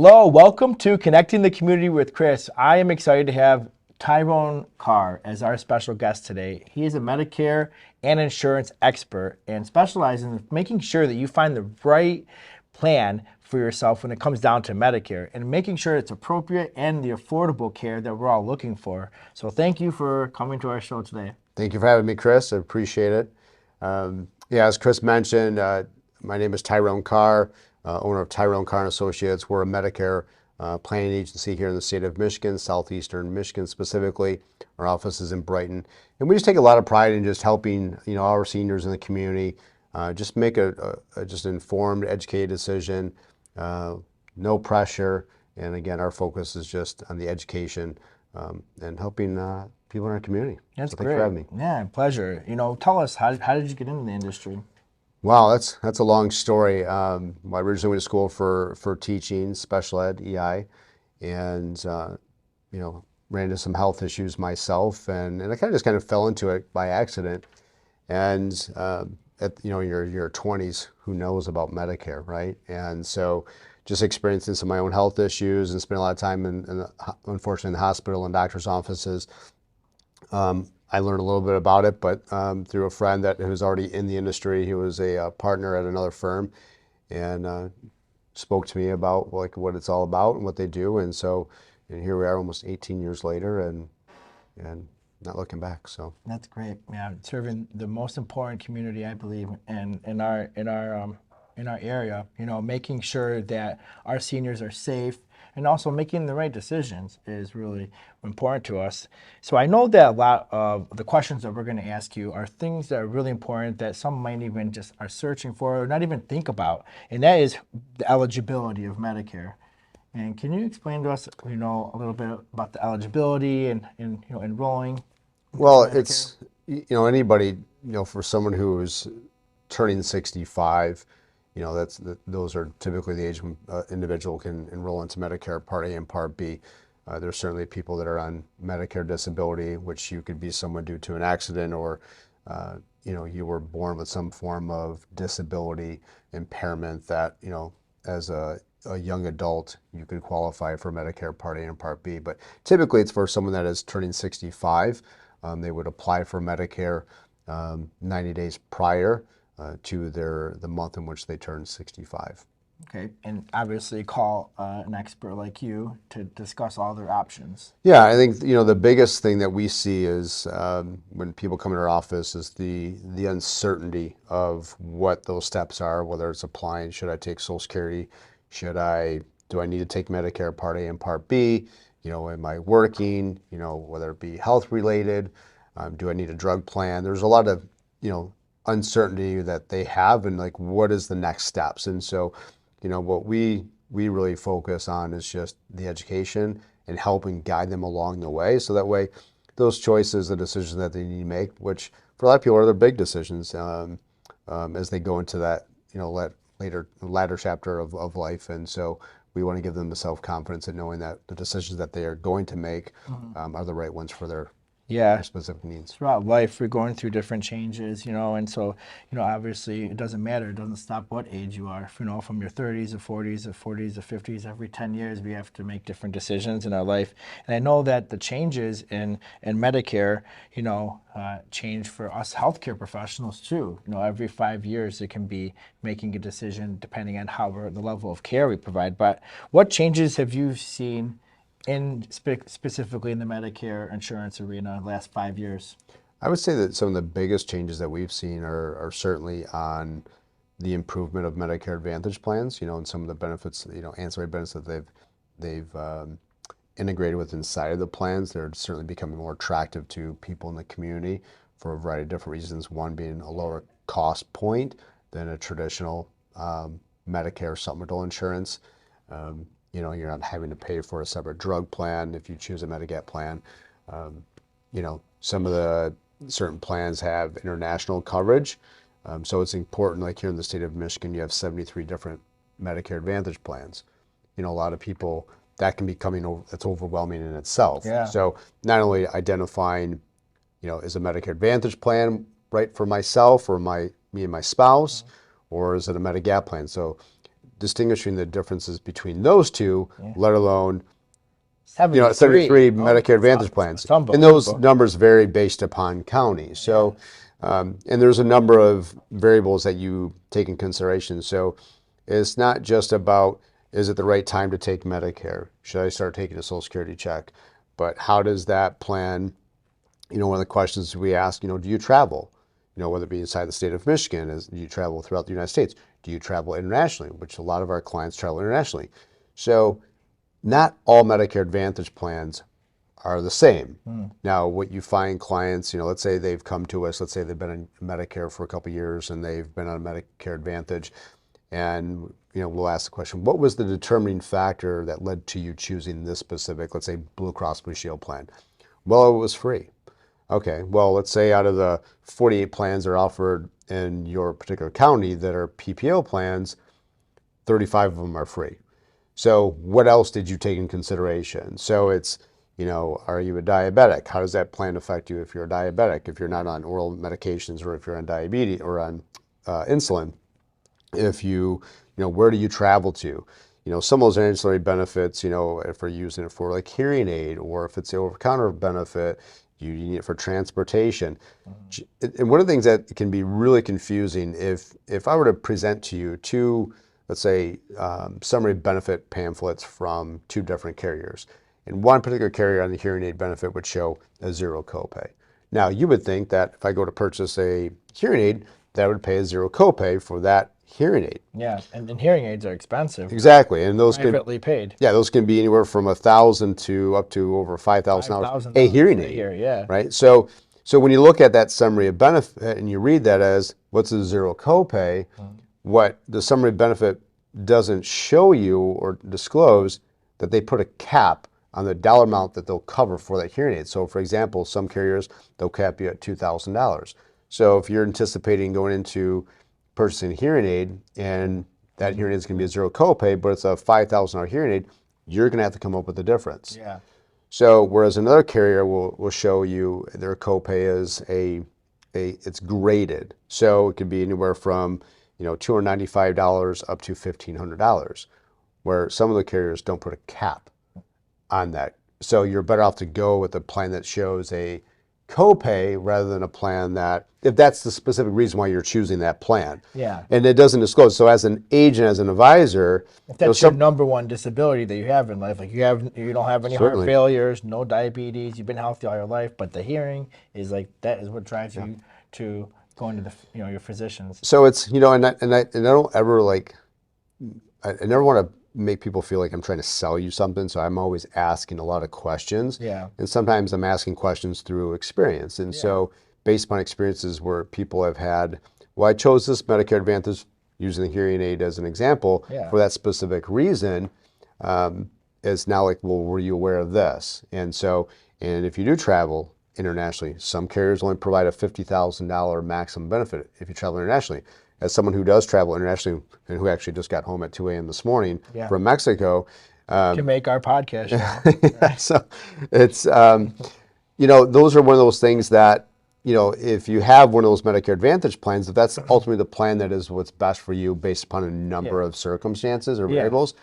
Hello, welcome to Connecting the Community with Chris. I am excited to have Tyrone Carr as our special guest today. He is a Medicare and insurance expert and specializes in making sure that you find the right plan for yourself when it comes down to Medicare and making sure it's appropriate and the affordable care that we're all looking for. So thank you for coming to our show today. Thank you for having me, Chris. I appreciate it. As Chris mentioned, my name is Tyrone Carr, owner of Tyrone Carr and Associates. We're a Medicare planning agency here in the state of Michigan, southeastern Michigan specifically. Our office is in Brighton, and we just take a lot of pride in just helping our seniors in the community just make a just informed, educated decision. No pressure, and again, our focus is just on the education and helping people in our community. That's so great. Thanks for having me. Yeah, pleasure. Tell us, how did you get into the industry? Wow, that's a long story. I originally went to school for teaching, special ed, EI, and ran into some health issues myself, and I kind of fell into it by accident. And at your 20s, who knows about Medicare, right? And so just experiencing some of my own health issues and spending a lot of time unfortunately in the hospital and doctor's offices. I learned a little bit about it, but through a friend that was already in the industry. He was a partner at another firm, and spoke to me about what it's all about and what they do. And here we are, almost 18 years later, and not looking back. So that's great. Yeah, serving the most important community, I believe, in our area. Making sure that our seniors are safe and also making the right decisions is really important to us. So I know that a lot of the questions that we're going to ask you are things that are really important that some might even just are searching for or not even think about, and that is the eligibility of Medicare. And can you explain to us, a little bit about the eligibility and enrolling? Well, it's anybody, for someone who is turning 65. Those are typically the age when individual can enroll into Medicare Part A and Part B. There's certainly people that are on Medicare disability, which you could be someone due to an accident, or you were born with some form of disability impairment that as a young adult you could qualify for Medicare Part A and Part B. But typically it's for someone that is turning 65. They would apply for Medicare 90 days prior to the month in which they turn 65. Okay, and obviously call an expert like you to discuss all their options. Yeah, I think the biggest thing that we see is when people come into our office is the uncertainty of what those steps are. Whether it's applying, should I take Social Security? Do I need to take Medicare Part A and Part B? Am I working? Whether it be health related, do I need a drug plan? There's a lot of uncertainty that they have, and what is the next steps. And so what we really focus on is just the education and helping guide them along the way, so that way those choices, the decisions that they need to make, which for a lot of people are their big decisions, as they go into that latter chapter of life. And so we want to give them the self-confidence in knowing that the decisions that they are going to make are the right ones for their specific needs. Throughout life, we're going through different changes, and so, obviously it doesn't matter. It doesn't stop what age you are. From your 30s to 40s to 40s to 50s, every 10 years we have to make different decisions in our life. And I know that the changes in Medicare, change for us healthcare professionals too. Every 5 years it can be making a decision depending on the level of care we provide. But what changes have you seen specifically in the Medicare insurance arena the last 5 years? I would say that some of the biggest changes that we've seen are certainly on the improvement of Medicare Advantage plans, and some of the benefits, ancillary benefits that they've integrated with inside of the plans. They're certainly becoming more attractive to people in the community for a variety of different reasons. One being a lower cost point than a traditional Medicare supplemental insurance. You're not having to pay for a separate drug plan if you choose a Medigap plan. Some of the certain plans have international coverage. So it's important, like here in the state of Michigan, you have 73 different Medicare Advantage plans. A lot of people, that can be that's overwhelming in itself. Yeah. So not only identifying, is a Medicare Advantage plan right for myself or me and my spouse, or is it a Medigap plan? So distinguishing the differences between those two, let alone 73. 73 Oh, Medicare Advantage plans. it's And those unbelievable. numbers vary based upon county. So, and there's a number of variables that you take in consideration. So it's not just about, is it the right time to take Medicare? Should I start taking a Social Security check? But how does that plan, one of the questions we ask, do you travel? Whether it be inside the state of Michigan, do you travel throughout the United States? Do you travel internationally, which a lot of our clients travel internationally? So not all Medicare Advantage plans are the same. Now, what you find clients, let's say they've come to us, let's say they've been in Medicare for a couple of years and they've been on Medicare Advantage, and we'll ask the question, what was the determining factor that led to you choosing this specific, let's say, Blue Cross Blue Shield plan? Well, it was free. Okay, well, let's say out of the 48 plans that are offered in your particular county that are PPO plans, 35 of them are free. So what else did you take in consideration? So it's, are you a diabetic? How does that plan affect you if you're a diabetic, if you're not on oral medications, or if you're on diabetes or on insulin? If where do you travel to? Some of those ancillary benefits, if we're using it for like hearing aid, or if it's the over-the-counter benefit, you need it for transportation. And one of the things that can be really confusing, if I were to present to you two, let's say, summary benefit pamphlets from two different carriers, and one particular carrier on the hearing aid benefit would show a zero copay. Now, you would think that if I go to purchase a hearing aid, that I would pay a zero copay for that hearing aid. Yeah, and hearing aids are expensive. Exactly, and those Privately paid. Yeah, those can be anywhere from $1,000 to up to over $5,000 a hearing aid. Yeah. Right. So when you look at that summary of benefit and you read that as what's a zero copay, what the summary of benefit doesn't show you or disclose that they put a cap on the dollar amount that they'll cover for that hearing aid. So, for example, some carriers, they'll cap you at $2,000. So if you're anticipating going into purchasing a hearing aid and that hearing aid is going to be a zero copay, but it's a $5,000 hearing aid, you're going to have to come up with the difference. Yeah. So whereas another carrier will show you their copay is it's graded. So it could be anywhere from $295 up to $1,500, where some of the carriers don't put a cap on that. So you're better off to go with a plan that shows a copay rather than a plan that, if that's the specific reason why you're choosing that plan. Yeah. And it doesn't disclose. So as an agent, as an advisor, if that's your number one disability that you have in life, like you don't have any heart failures, no diabetes, you've been healthy all your life, but the hearing is like, that is what drives you to going to the your physicians. So it's and I don't ever I never want to make people feel like I'm trying to sell you something. So I'm always asking a lot of questions. Yeah. And sometimes I'm asking questions through experience. And so based upon experiences where people have had, well, I chose this Medicare Advantage using the hearing aid as an example for that specific reason, is now like, well, were you aware of this? And so, and if you do travel internationally, some carriers only provide a $50,000 maximum benefit if you travel internationally. As someone who does travel internationally and who actually just got home at 2 a.m. this morning from Mexico. To make our podcast show. So it's, those are one of those things that, if you have one of those Medicare Advantage plans, if that's ultimately the plan that is what's best for you based upon a number of circumstances or variables,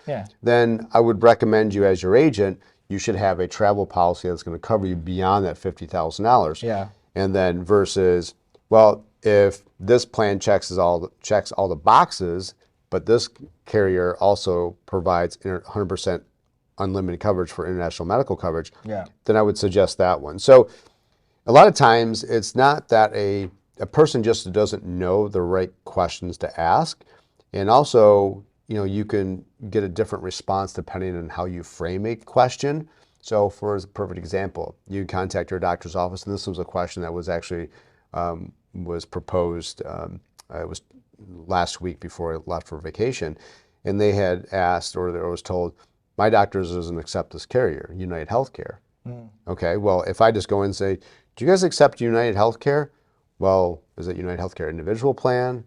then I would recommend you as your agent, you should have a travel policy that's going to cover you beyond that $50,000. Yeah. And then versus, well, if this plan checks all the boxes, but this carrier also provides 100% unlimited coverage for international medical coverage, then I would suggest that one. So a lot of times it's not that a person just doesn't know the right questions to ask. And also, you can get a different response depending on how you frame a question. So for a perfect example, you contact your doctor's office, and this was a question that was actually was proposed, it was last week before I left for vacation, and they had asked, or I was told, my doctor doesn't accept this carrier, United Healthcare. Okay, well, if I just go in and say, do you guys accept United Healthcare? Well, is it United Healthcare individual plan?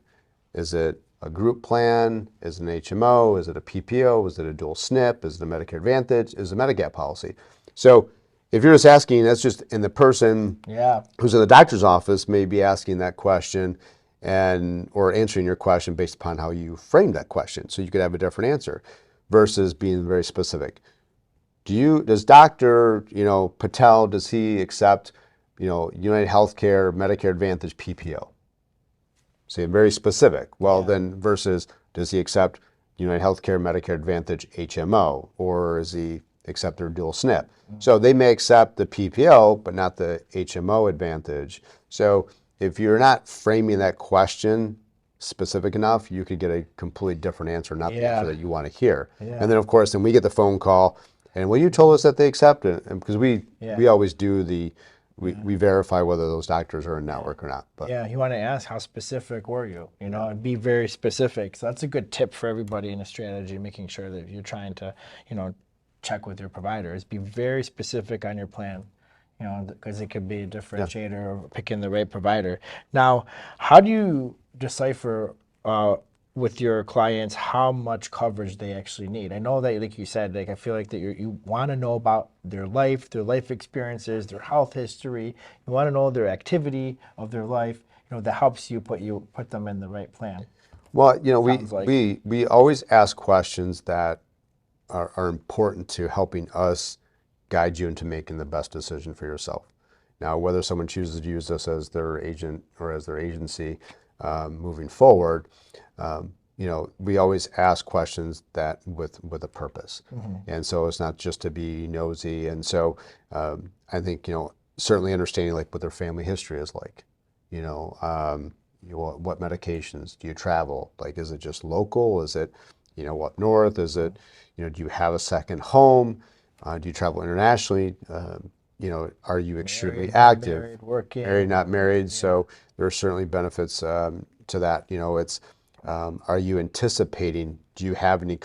Is it a group plan? Is it an HMO? Is it a PPO? Is it a dual SNP? Is it a Medicare Advantage? Is it a Medigap policy? So if you're just asking, that's just, and the person who's in the doctor's office may be asking that question, and or answering your question based upon how you frame that question. So you could have a different answer versus being very specific. Does Dr. Patel, does he accept, United Healthcare, Medicare Advantage, PPO? Say very specific. Well, then versus does he accept United Healthcare, Medicare Advantage, HMO, or is he accept their dual SNP? So they may accept the PPO, but not the HMO Advantage. So if you're not framing that question specific enough, you could get a completely different answer, not the answer that you want to hear. And then, of course, then we get the phone call, and well, you told us that they accept it, and because we always do we verify whether those doctors are in network or not. But you want to ask how specific were you? And be very specific. So that's a good tip for everybody in a strategy, making sure that if you're trying to, check with your providers, be very specific on your plan. Because it could be a differentiator of picking the right provider. Now, how do you decipher with your clients how much coverage they actually need? I know that, like you said, I feel like that you want to know about their life experiences, their health history. You want to know their activity of their life. That helps you put them in the right plan. Well, we always ask questions that are important to helping us guide you into making the best decision for yourself. Now, whether someone chooses to use this as their agent or as their agency moving forward, we always ask questions that with a purpose. And so it's not just to be nosy. And so I think, certainly understanding like what their family history is like, what medications do you travel? Like, is it just local? Is it, up north? Is it, do you have a second home? Do you travel internationally? Are you extremely active? Married, working. Married, not married. So there are certainly benefits to that. It's, are you anticipating? Do you have any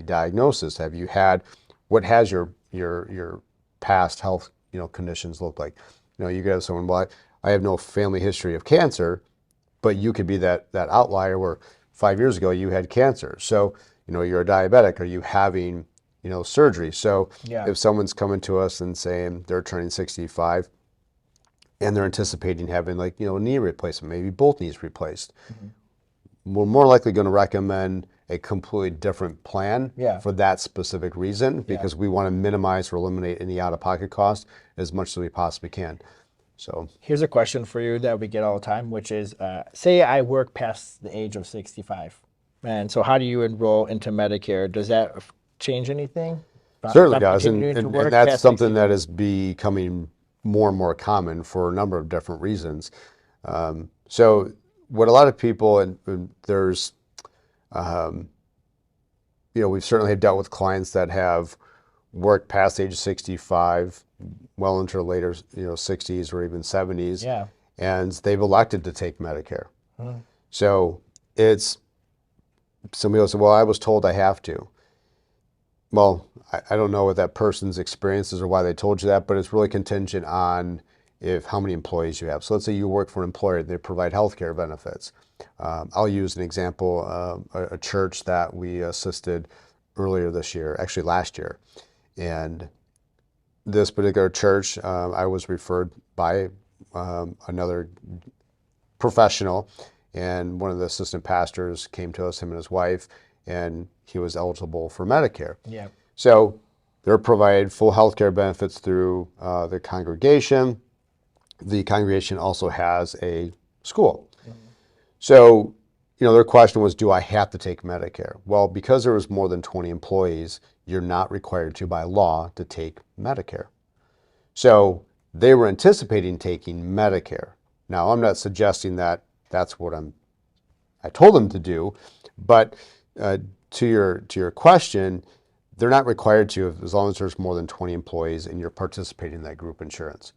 diagnosis? Have you had? What has your past health conditions look like? You could have someone. Well, I have no family history of cancer, but you could be that outlier where 5 years ago you had cancer. So you're a diabetic. Are you having surgery? So if someone's coming to us and saying they're turning 65 and they're anticipating having a knee replacement, maybe both knees replaced, we're more likely going to recommend a completely different plan for that specific reason, because we want to minimize or eliminate any out-of-pocket costs as much as we possibly can. So here's a question for you that we get all the time, which is, say I work past the age of 65. And so how do you enroll into Medicare? Does that change anything? Certainly does, and that's something that is becoming more and more common for a number of different reasons. So what a lot of people, and there's, we certainly have dealt with clients that have worked past age 65, well into later, 60s or even 70s, and they've elected to take Medicare. So it's, somebody will say, well, I was told I have to. Well, I don't know what that person's experience is or why they told you that, but it's really contingent on how many employees you have. So let's say you work for an employer, they provide healthcare benefits. I'll use an example, a church that we assisted earlier this year, actually last year. And this particular church, I was referred by another professional, and one of the assistant pastors came to us, him and his wife, and he was eligible for Medicare. So they're provided full health care benefits through the congregation. The congregation also has a school. So, their question was, do I have to take Medicare? Well, because there was more than 20 employees, you're not required to, by law, to take Medicare. So they were anticipating taking Medicare. Now, I'm not suggesting that that's what I told them to do, but to your question, they're not required to, as long as there's more than 20 employees and you're participating in that group insurance.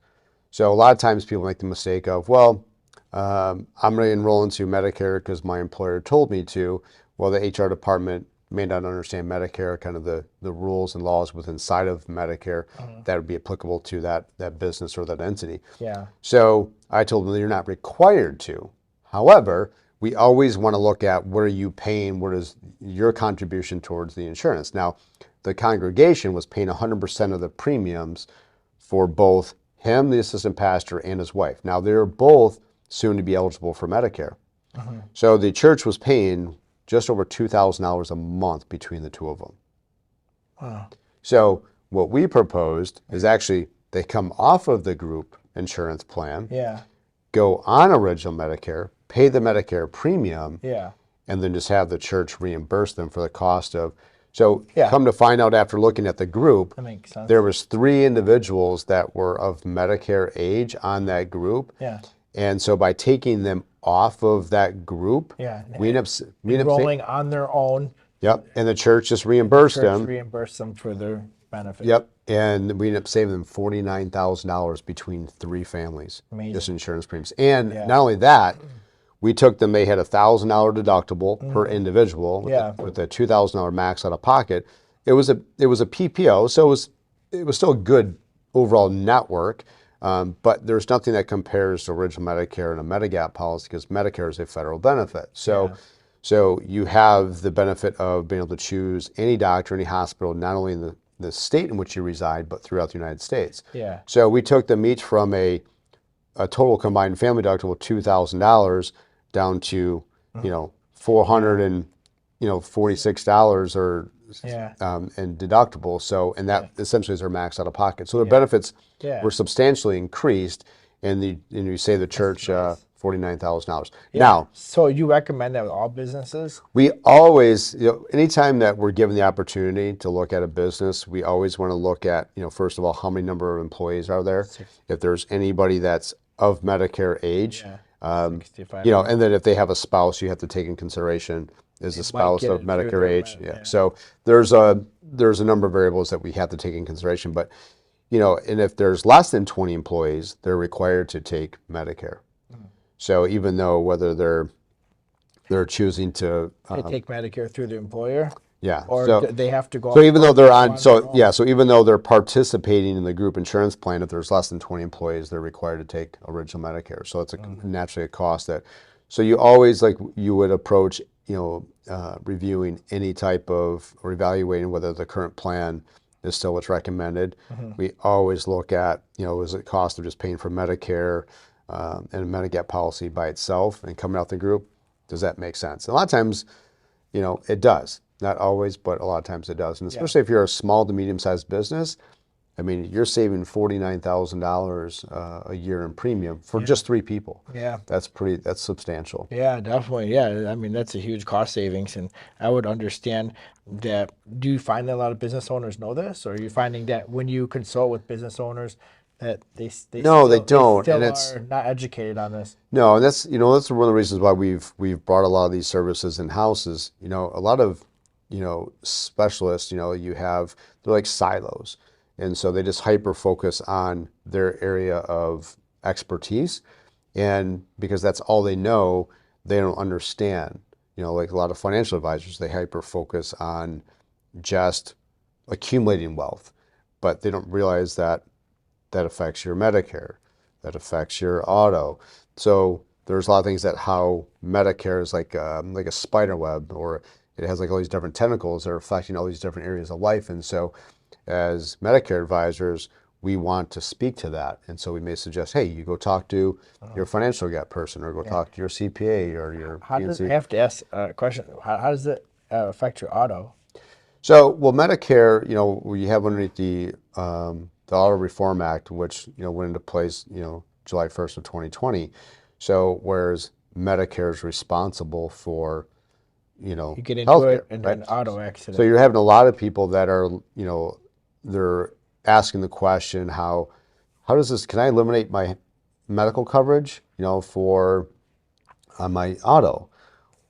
So a lot of times people make the mistake of, well, I'm going to enroll into Medicare because my employer told me to. Well, the HR department may not understand Medicare, kind of the rules and laws within inside of Medicare that would be applicable to that business or that entity. So I told them that you're not required to. However, we always want to look at what are you paying, what is your contribution towards the insurance. Now, the congregation was paying 100% of the premiums for both him, the assistant pastor, and his wife. Now, they're both soon to be eligible for Medicare. So the church was paying just over $2,000 a month between the two of them. Wow. So what we proposed is actually they come off of the group insurance plan, Yeah. go on original Medicare, pay the Medicare premium, Yeah. and then just have the church reimburse them for the cost of. So Yeah. come to find out after looking at the group, That makes sense. there was 3 individuals that were of Medicare age on that group. Yeah. And so by taking them off of that group, Yeah. we end up Enrolling on their own. yep, and the church just reimbursed Church them. reimburse them for their benefit. Yep, and we ended up saving them $49,000 between 3 families, Amazing. just insurance premiums. And Yeah. not only that, we took them. They had a $1,000 deductible per individual, Yeah. with a $2,000 max out of pocket. It was a PPO, so it was still a good overall network. But there's nothing that compares to original Medicare and a Medigap policy because Medicare is a federal benefit. So. Yeah. So you have the benefit of being able to choose any doctor, any hospital, not only in the state in which you reside, but throughout the United States. Yeah. So we took them each from a total combined family deductible of $2,000 down to, $446 or Yeah. in deductible. So, and that essentially is their max out of pocket. So their benefits Yeah. were substantially increased, and you say the church $49,000. Yeah. Now, So you recommend that with all businesses? we always, anytime that we're given the opportunity to look at a business, we always want to look at, first of all, how many number of employees are there? If there's anybody that's of Medicare age, Yeah. 65. and then if they have a spouse, you have to take in consideration, is the spouse get of it through Medicare their age? yeah. So there's a number of variables that we have to take in consideration, but, and if there's less than 20 employees, they're required to take Medicare. So even though whether they're choosing to They take Medicare through the employer, yeah, or so they have to go. so even though they're on their so own? yeah, so even though they're participating in the group insurance plan, if there's less than 20 employees, they're required to take original Medicare. So it's naturally a cost that. So you always, like you would approach, reviewing any type of or evaluating whether the current plan is still what's recommended. We always look at, is it cost of just paying for Medicare and a Medigap policy by itself and coming out the group? Does that make sense? And a lot of times, it does. Not always, but a lot of times it does. And especially if you're a small to medium-sized business, I mean, you're saving $49,000 a year in premium for just 3 people. Yeah. That's substantial. Yeah, definitely. Yeah, I mean, that's a huge cost savings, and I would understand that. Do you find that a lot of business owners know this, or are you finding that when you consult with business owners that they No, they don't, still and it's are not educated on this? no, and that's that's one of the reasons why we've brought a lot of these services in house. Is a lot of specialists. They're like silos. And so they just hyper focus on their area of expertise. And because that's all they know, they don't understand. Like a lot of financial advisors, they hyper focus on just accumulating wealth, but they don't realize that affects your Medicare, that affects your auto. So there's a lot of things that how Medicare is like a spider web, or it has like all these different tentacles that are affecting all these different areas of life. And so as Medicare advisors, we want to speak to that. And so we may suggest, hey, you go talk to your financial gap person, or go talk to your CPA or your How does PNC. I have to ask a question? How does it affect your auto? So, well, Medicare, we have underneath the Auto Reform Act, which, went into place, July 1st of 2020. So, whereas Medicare is responsible for, You get into healthcare, it and right? then auto accident. So you're having a lot of people that are, they're asking the question, how does this, can I eliminate my medical coverage, for my auto?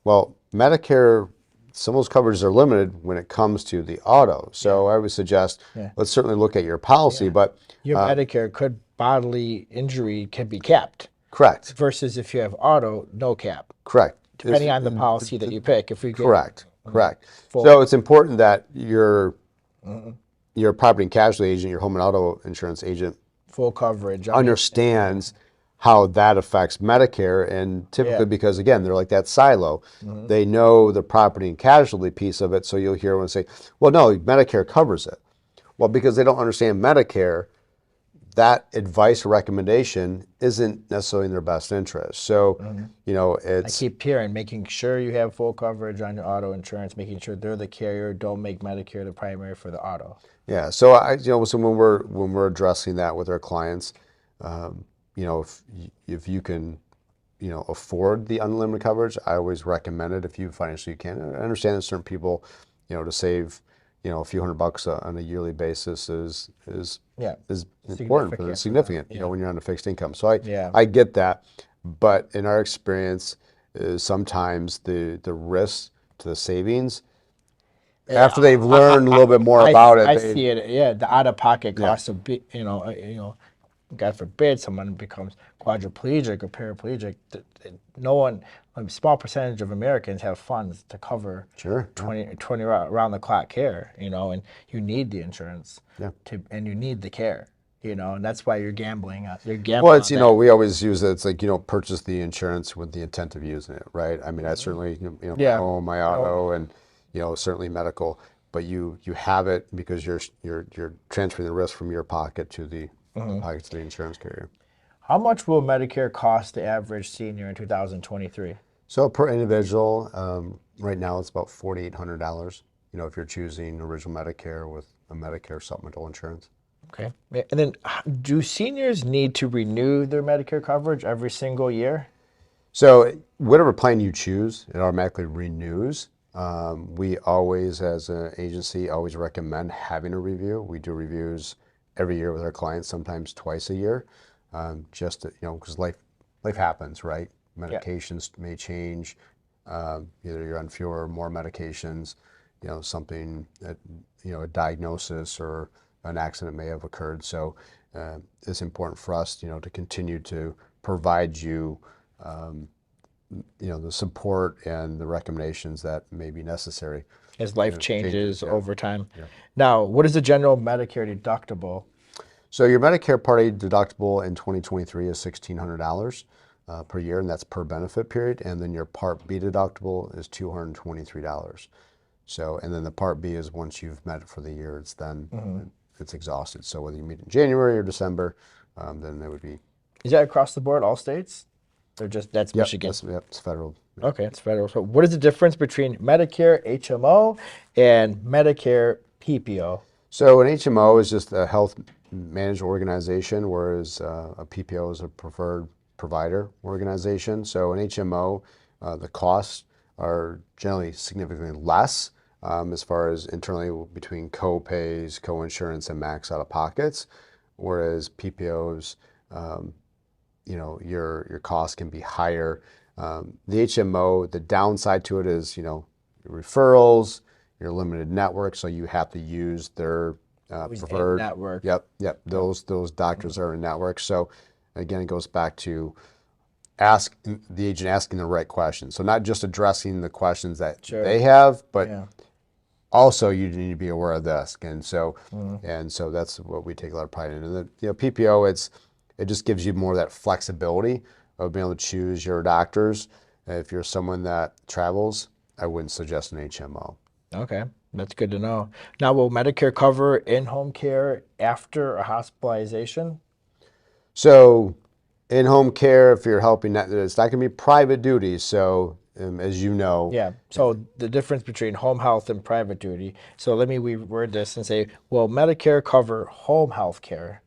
Well, Medicare, some of those coverages are limited when it comes to the auto. So I would suggest, let's certainly look at your policy, but Your Medicare could bodily injury can be capped correct, versus if you have auto, no cap, correct. depending on the policy that you pick. If we get Correct. So it's important that your property and casualty agent, your home and auto insurance agent, full coverage, understands how that affects Medicare. And typically, because again, they're like that silo, they know the property and casualty piece of it. So you'll hear one say, well, no, Medicare covers it. Well, because they don't understand Medicare, that advice or recommendation isn't necessarily in their best interest. So, you know, I it's keep hearing making sure you have full coverage on your auto insurance, making sure they're the carrier. Don't make Medicare the primary for the auto. yeah. So you know, so when we're addressing that with our clients, you know, if you can, you know, afford the unlimited coverage, I always recommend it if you financially can. I understand that certain people, you know, to save, you know, a few $100 on a yearly basis Yeah, is important for significant for them. significant, you know, Yeah, when you're on a fixed income. So yeah. I get that, but in our experience, sometimes the risk to the savings Yeah, after they've learned a little bit more about it, I they see it. Yeah, the out of pocket yeah, costs a bit. God forbid someone becomes quadriplegic or paraplegic. No one, a small percentage of Americans have funds to cover sure, yeah, 20 around the clock care. And you need the insurance yeah. and you need the care. And that's why you're gambling. You're Well, gambling it's, on you know, that. we always use it. It's like, you know, purchase the insurance with the intent of using it, right? I mean, I certainly, you know, my Yeah. home, my auto, and, you know, certainly medical, but you have it because you're transferring the risk from your pocket to the pockets of the insurance carrier. How much will Medicare cost the average senior in 2023? So per individual, right now it's about $4,800. You know, if you're choosing original Medicare with a Medicare supplemental insurance. Okay. And then do seniors need to renew their Medicare coverage every single year? So whatever plan you choose, it automatically renews. We always, as an agency, always recommend having a review. We do reviews every year with our clients, sometimes twice a year, just to, you know, because life happens, right? Yeah. Medications may change. Either you're on fewer or more medications, you know, something that, you know, a diagnosis or an accident may have occurred. So it's important for us, you know, to continue to provide you, you know, the support and the recommendations that may be necessary. As life You know, changes, changes yeah. over time. Yeah. Now, what is the general Medicare deductible? So your Medicare Part A deductible in 2023 is $1,600 per year, and that's per benefit period. And then your Part B deductible is $223. So, and then the Part B is once you've met it for the year, it's then it's exhausted. So whether you meet in January or December, then it would be. Is that across the board, all states? Or just that's Yep, Michigan? yep, it's federal. Okay, it's federal. So what is the difference between Medicare HMO and Medicare PPO? So an HMO is just a health managed organization, whereas a PPO is a preferred provider organization. So an HMO, the costs are generally significantly less as far as internally between co-pays, co-insurance, and max out-of-pockets, whereas PPOs, you know, your cost can be higher. The HMO, the downside to it is, you know, referrals, your limited network, so you have to use their preferred network. Yep. Those doctors are in network. So again, it goes back to the agent asking the right questions. So not just addressing the questions that Sure. they have, but Yeah. also you need to be aware of this. And so that's what we take a lot of pride in. And the, you know, PPO, it just gives you more of that flexibility of being able to choose your doctors. If you're someone that travels, I wouldn't suggest an HMO. Okay, that's good to know. Now, will Medicare cover in-home care after a hospitalization? So in-home care, if you're helping, it's not going to be private duty. So as you know, Yeah. So the difference between home health and private duty. So let me reword this and say, will Medicare cover home health care?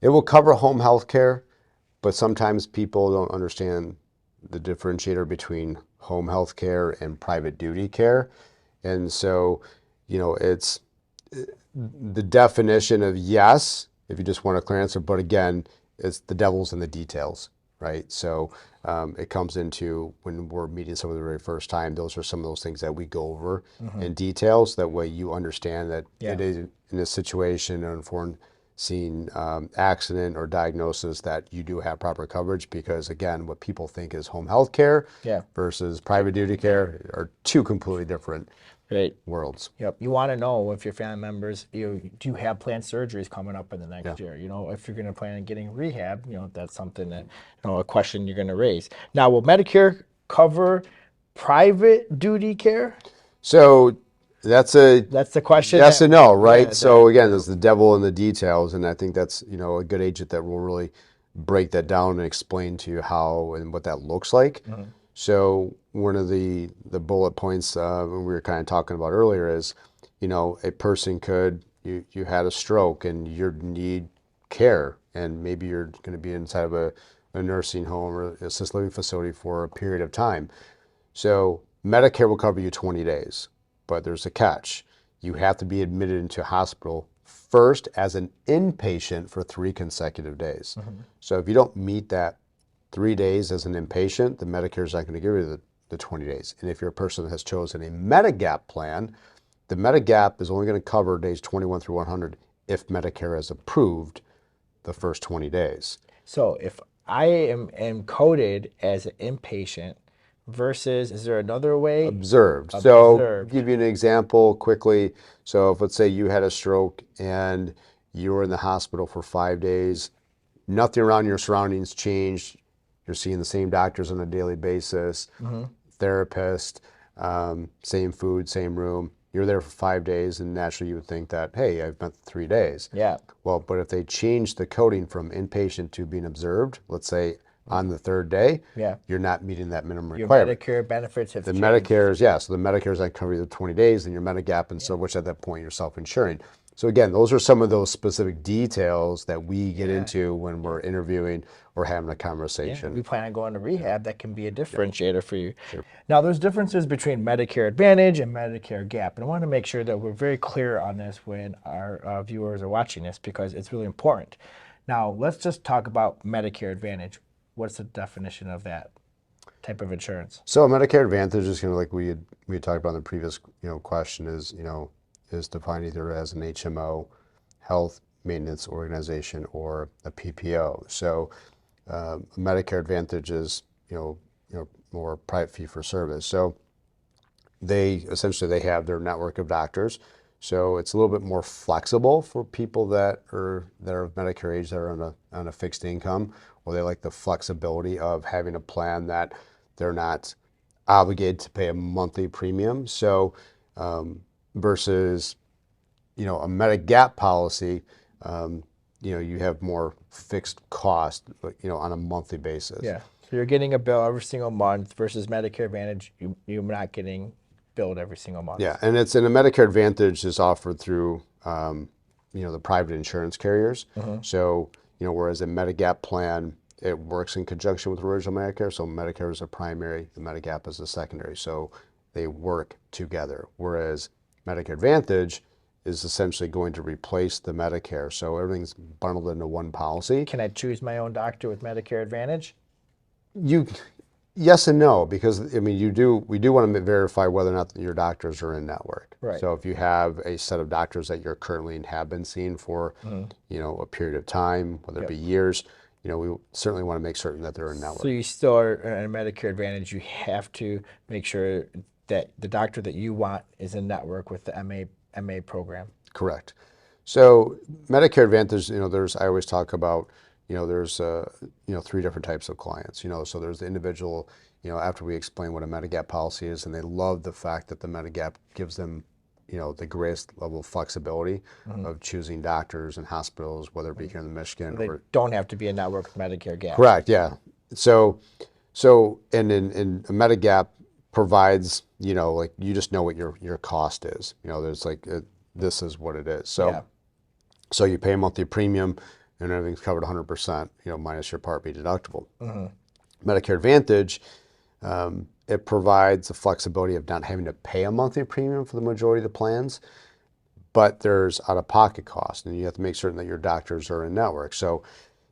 it will cover home health care, but sometimes people don't understand the differentiator between home health care and private duty care. And so, you know, it's the definition of yes, if you just want a clear answer, but again, it's the devil's in the details, right? So it comes into when we're meeting someone the very first time, those are some of those things that we go over in details. That way you understand that it is in a situation, an unforeseen accident or diagnosis, that you do have proper coverage, because again, what people think is home health care Yeah. versus private duty care are two completely different Right. worlds. Yep. You want to know if your family members, do you have planned surgeries coming up in the next year? If you're going to plan on getting rehab, that's something that, a question you're going to raise. Now, will Medicare cover private duty care? So That's a That's the question. yes and no, right? Yeah, So again, there's the devil in the details, and I think that's a good agent that will really break that down and explain to you how and what that looks like. Mhm. So one of the bullet points we were kind of talking about earlier is, a person could you had a stroke and you need care, and maybe you're going to be inside of a nursing home or assisted living facility for a period of time. So Medicare will cover you 20 days, but there's a catch. You have to be admitted into a hospital first as an inpatient for 3 consecutive days. Mhm. So if you don't meet that 3 days as an inpatient, the Medicare is not going to give you the 20 days. And if you're a person that has chosen a Medigap plan, the Medigap is only going to cover days 21 through 100 if Medicare has approved the first 20 days. So if I am coded as an inpatient versus, is there another way? Observed. So Observed. give you an example quickly. So if let's say you had a stroke and you were in the hospital for 5 days, nothing around your surroundings changed. You're seeing the same doctors on a daily basis, Hmm. therapist, same food, same room. You're there for 5 days, and naturally you would think that, hey, I've been 3 days. Yeah. Well, but if they change the coding from inpatient to being observed, let's say on the third day, Yeah. you're not meeting that minimum Your requirement. Medicare benefits have The changed. Medicare's, yeah, so the Medicare's not covering the 20 days, and your Medigap, and so which at that point you're self-insuring. So again, those are some of those specific details that we get into when we're interviewing or having a Yeah, conversation. we plan on going to rehab. That can be a differentiator for you. Now, there's differences between Medicare Advantage and Medicare Gap, and I want to make sure that we're very clear on this when our viewers are watching this because it's really important. Now, let's just talk about Medicare Advantage. What's the definition of that type of insurance? So Medicare Advantage is kind of like we had talked about in the previous question is defined either as an HMO, health maintenance organization, or a PPO. So Medicare Advantage is more private fee for service. So they have their network of doctors. So it's a little bit more flexible for people that are of Medicare age that are on a fixed income, or they like the flexibility of having a plan that they're not obligated to pay a monthly premium. So versus a Medigap policy, you have more fixed cost, on a monthly basis. Yeah. So you're getting a bill every single month versus Medicare Advantage, you're not getting billed every single month. Yeah, and a Medicare Advantage is offered through the private insurance carriers. So whereas a Medigap plan, it works in conjunction with original Medicare. So Medicare is a primary, the Medigap is a secondary. So they work together. Whereas Medicare Advantage is essentially going to replace the Medicare. So everything's bundled into one policy. Can I choose my own doctor with Medicare Advantage? Yes and no, because we do want to verify whether or not your doctors are in network. Right. So if you have a set of doctors that you're currently and have been seeing for, a period of time, whether it be years, we certainly want to make certain that they're in network. So you still are in Medicare Advantage. You have to make sure that the doctor that you want is in network with the MA program. Correct. So Medicare Advantage, I always talk about, there's, 3 different types of clients, so there's the individual, after we explain what a Medigap policy is, and they love the fact that the Medigap gives them, the greatest level of flexibility of choosing doctors and hospitals, whether it be here in Michigan. They don't have to be in network with Medicare Gap. Correct, yeah. So and in a Medigap provides, like you just know what your cost is. There's this is what it is. So Yeah. so you pay a monthly premium and everything's covered 100%, minus your Part B deductible. Medicare Advantage, it provides the flexibility of not having to pay a monthly premium for the majority of the plans, but there's out-of-pocket costs, and you have to make certain that your doctors are in network. So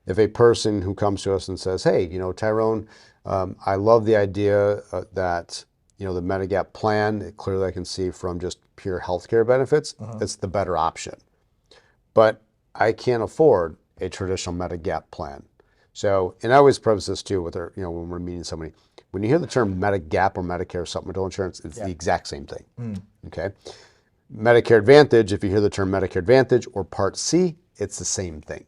if a person who comes to us and says, hey, Tyrone, I love the idea that, the Medigap plan, clearly I can see from just pure healthcare benefits, it's the better option. But I can't afford a traditional Medigap plan. So, and I always preface this too with when we're meeting somebody, when you hear the term Medigap or Medicare supplemental insurance, it's the exact same thing. Okay. Medicare Advantage, if you hear the term Medicare Advantage or Part C, it's the same thing.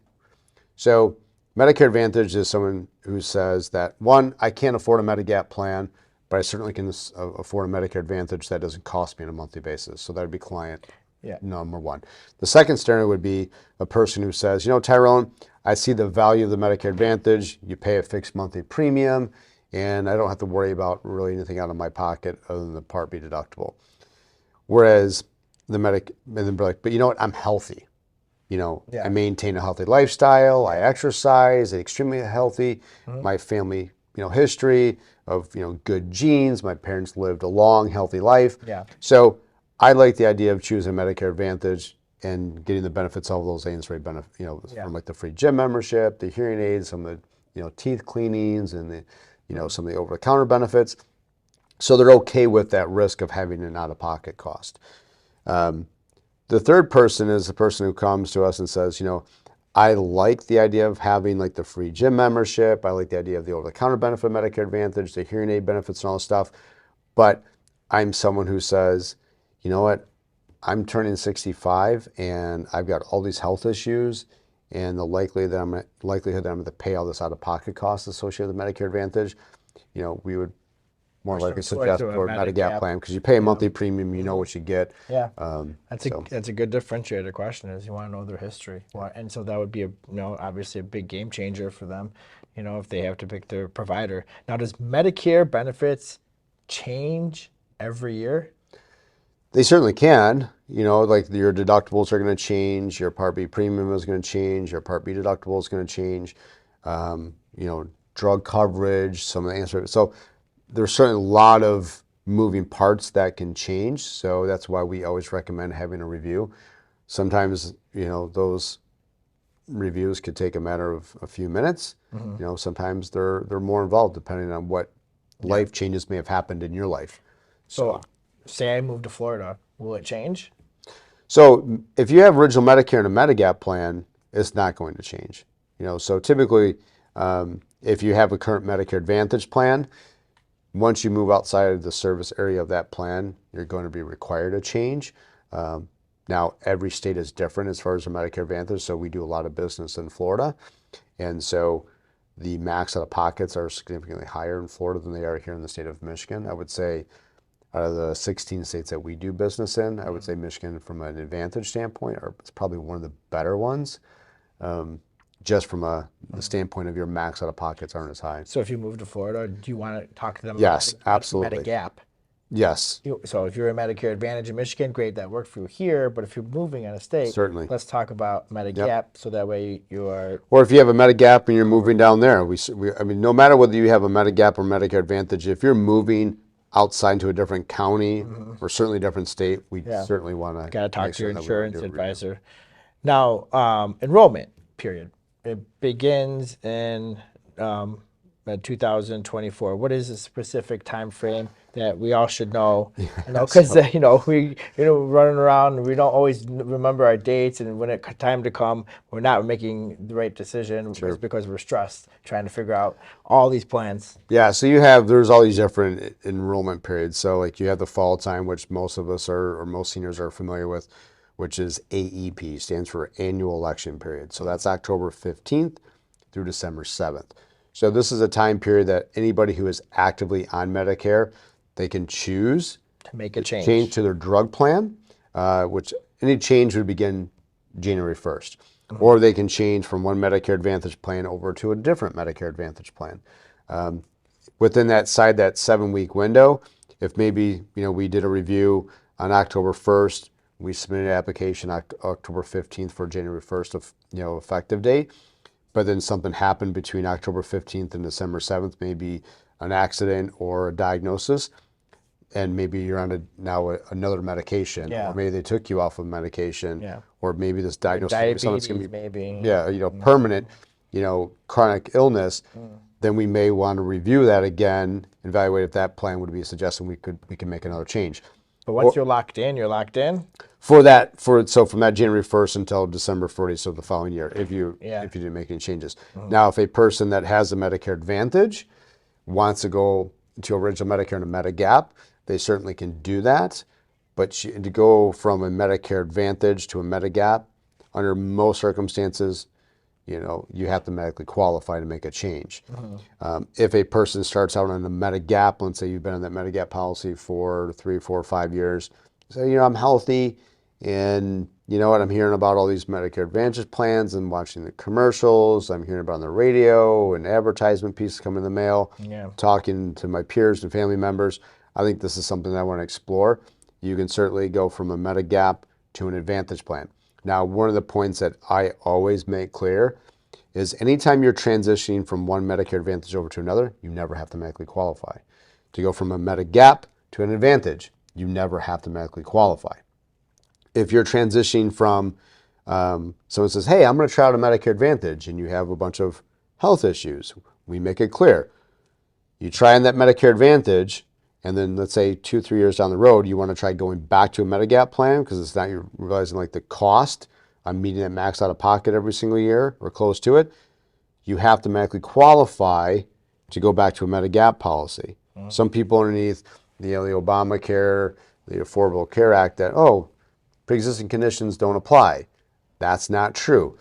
So Medicare Advantage is someone who says that, one, I can't afford a Medigap plan, but I certainly can afford a Medicare Advantage that doesn't cost me on a monthly basis. So that would be client Yeah. number one. The second scenario would be a person who says, you know, Tyrone, I see the value of the Medicare Advantage. You pay a fixed monthly premium, and I don't have to worry about really anything out of my pocket other than the Part B deductible. Whereas the and then be like, but you know what? I'm healthy. You know, I Yeah. maintain a healthy lifestyle. I exercise, extremely healthy. My family, you know, history of, you know, good genes. My parents lived a long, healthy life. Yeah. So I like the idea of choosing Medicare Advantage and getting the benefits of those ancillary benefits, you know, Yeah. from like the free gym membership, the hearing aids, some of the, you know, teeth cleanings and the, you know, some of the over-the-counter benefits. So they're okay with that risk of having an out-of-pocket cost. The third person is the person who comes to us and says, you know, I like the idea of having like the free gym membership. I like the idea of the over-the-counter benefit of Medicare Advantage, the hearing aid benefits and all this stuff. But I'm someone who says, you know what, I'm turning 65 and I've got all these health issues, and the likelihood that I'm going to pay all this out-of-pocket costs associated with Medicare Advantage, you know, we would more likely suggest to a for a Medigap Medigap. plan because you pay a monthly premium, you know what you get. Yeah. That's So a good differentiator question is you want to know their history. And so that would be obviously a big game changer for them, if they have to pick their provider. Now, does Medicare benefits change every year? they certainly can, you know, like your deductibles are going to change, your Part B premium is going to change, your Part B deductible is going to change, you know, drug coverage, some of the answers. So there's certainly a lot of moving parts that can change. So that's why we always recommend having a review. Sometimes, you know, those reviews could take a matter of a few minutes. You know, sometimes they're more involved depending on what life changes may have happened in your life. So, say I move to Florida, will it change? So if you have original Medicare and a Medigap plan, it's not going to change. You know, so typically, if you have a current Medicare Advantage plan, once you move outside of the service area of that plan, you're going to be required to change. Now, every state is different as far as the Medicare Advantage, so we do a lot of business in Florida. And so the max out of pockets are significantly higher in Florida than they are here in the state of Michigan. I would say out of the 16 states that we do business in, I would say Michigan, from an advantage standpoint, it's probably one of the better ones. Just from the standpoint of your max out of pockets aren't as high. So if you move to Florida, do you want to talk to them Yes, about absolutely. Medigap? Yes, So if you're a Medicare Advantage in Michigan, great, that worked for you here. But if you're moving out of state, certainly. let's talk about Medigap, so that way you are. Or if you have a Medigap and you're moving down there, I mean, no matter whether you have a Medigap or Medicare Advantage, if you're moving outside into a different county or certainly a different state, we certainly want to. Got to talk to your insurance advisor. Now, enrollment period. It begins in 2024. What is a specific time frame that we all should know? Because we running around and we don't always remember our dates, and when it's time to come, we're not making the right decision. It's because we're stressed trying to figure out all these plans. Yeah, so there's all these different enrollment periods. So like you have the fall time, which most of us or most seniors are familiar with, which is AEP, stands for Annual Election Period. So that's October 15th through December 7th. So this is a time period that anybody who is actively on Medicare, they can choose to make a change to their drug plan, which any change would begin January 1st. Or they can change from one Medicare Advantage plan over to a different Medicare Advantage plan. Within that 7-week window, if maybe we did a review on October 1st, we submitted an application October 15th for January 1st of effective date, but then something happened between October 15th and December 7th, maybe an accident or a diagnosis, and maybe you're on another medication, or maybe they took you off of medication, or maybe this diagnosis, permanent, chronic illness, then we may want to review that again, evaluate if that plan would be a suggestion we can make another change. But once you're locked in, you're locked in. So from that January 1st until December 30th, so the following year, if you didn't make any changes. Now, if a person that has a Medicare Advantage wants to go to original Medicare and a Medigap, they certainly can do that. But to go from a Medicare Advantage to a Medigap, under most circumstances, you have to medically qualify to make a change. If a person starts out on a Medigap, let's say you've been on that Medigap policy for 3, 4, 5 years, say, I'm healthy, and you know what, I'm hearing about all these Medicare Advantage plans and watching the commercials, I'm hearing about on the radio and advertisement pieces come in the mail, talking to my peers and family members. I think this is something that I want to explore. You can certainly go from a Medigap to an Advantage plan. Now, one of the points that I always make clear is anytime you're transitioning from one Medicare Advantage over to another, you never have to medically qualify. To go from a Medigap to an Advantage, you never have to medically qualify. If you're transitioning from, someone says, hey, I'm going to try out a Medicare Advantage, and you have a bunch of health issues, we make it clear. You try on that Medicare Advantage, and then let's say 2, 3 years down the road, you want to try going back to a Medigap plan because it's not, you're realizing like the cost on meeting that max out of pocket every single year or close to it. You have to medically qualify to go back to a Medigap policy. Some people underneath the Obamacare, the Affordable Care Act, that, pre-existing conditions don't apply. That's not true.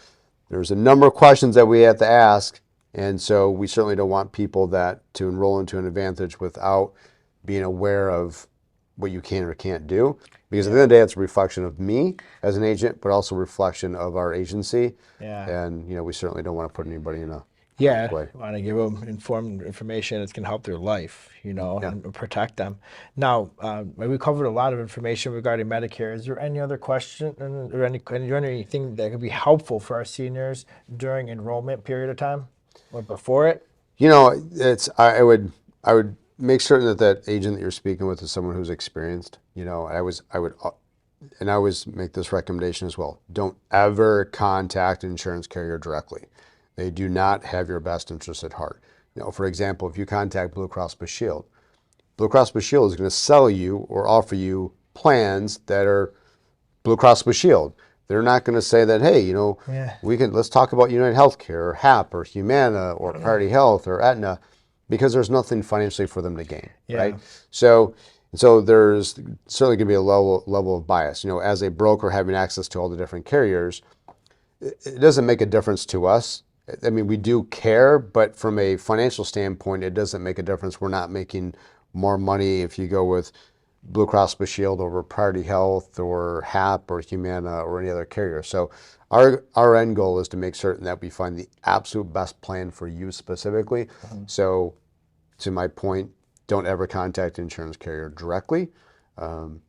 There's a number of questions that we have to ask, and so we certainly don't want people to enroll into an Advantage without being aware of what you can or can't do. Because at the end of the day, it's a reflection of me as an agent, but also a reflection of our agency. And we certainly don't want to put anybody in a way. We want to give them informed information that's going to help their life, and protect them. Now, we covered a lot of information regarding Medicare. Is there any other question or anything that could be helpful for our seniors during enrollment period of time or before it? I would make certain that agent that you're speaking with is someone who's experienced. I always make this recommendation as well. Don't ever contact an insurance carrier directly. They do not have your best interest at heart. For example, if you contact Blue Cross Blue Shield is going to sell you or offer you plans that are Blue Cross Blue Shield. They're not going to say that, hey, let's talk about United Healthcare or HAP or Humana or Priority Health or Aetna, because there's nothing financially for them to gain, right? So there's certainly going to be a level of bias. As a broker having access to all the different carriers, it doesn't make a difference to us. I mean, we do care, but from a financial standpoint, it doesn't make a difference. We're not making more money if you go with Blue Cross Blue Shield over Priority Health or HAP or Humana or any other carrier. So our end goal is to make certain that we find the absolute best plan for you specifically. So to my point, don't ever contact an insurance carrier directly, and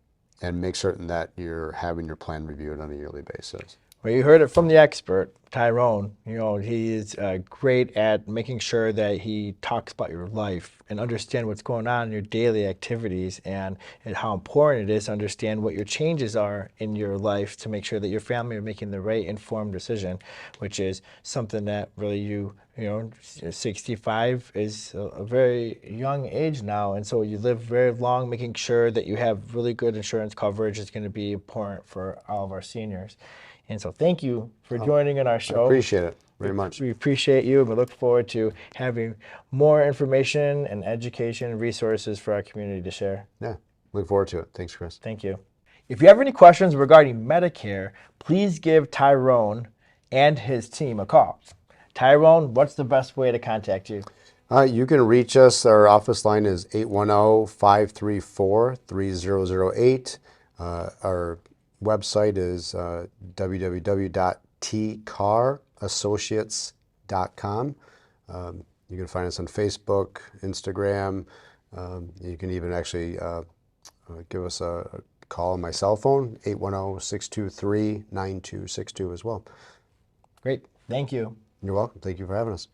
make certain that you're having your plan reviewed on a yearly basis. Well, you heard it from the expert, Tyrone. He is great at making sure that he talks about your life and understand what's going on in your daily activities and how important it is to understand what your changes are in your life to make sure that your family are making the right informed decision, which is something that really 65 is a very young age now. And so you live very long, making sure that you have really good insurance coverage is going to be important for all of our seniors. And so thank you for joining in our show. I appreciate it very much. We appreciate you, and we look forward to having more information and education and resources for our community to share. Yeah, look forward to it. Thanks, Chris. Thank you. If you have any questions regarding Medicare, please give Tyrone and his team a call. Tyrone, what's the best way to contact you? You can reach us. Our office line is 810-534-3008. Our website is www.tcarassociates.com. You can find us on Facebook, Instagram. You can even actually give us a call on my cell phone, 810-623-9262 as well. Great. Thank you. You're welcome. Thank you for having us.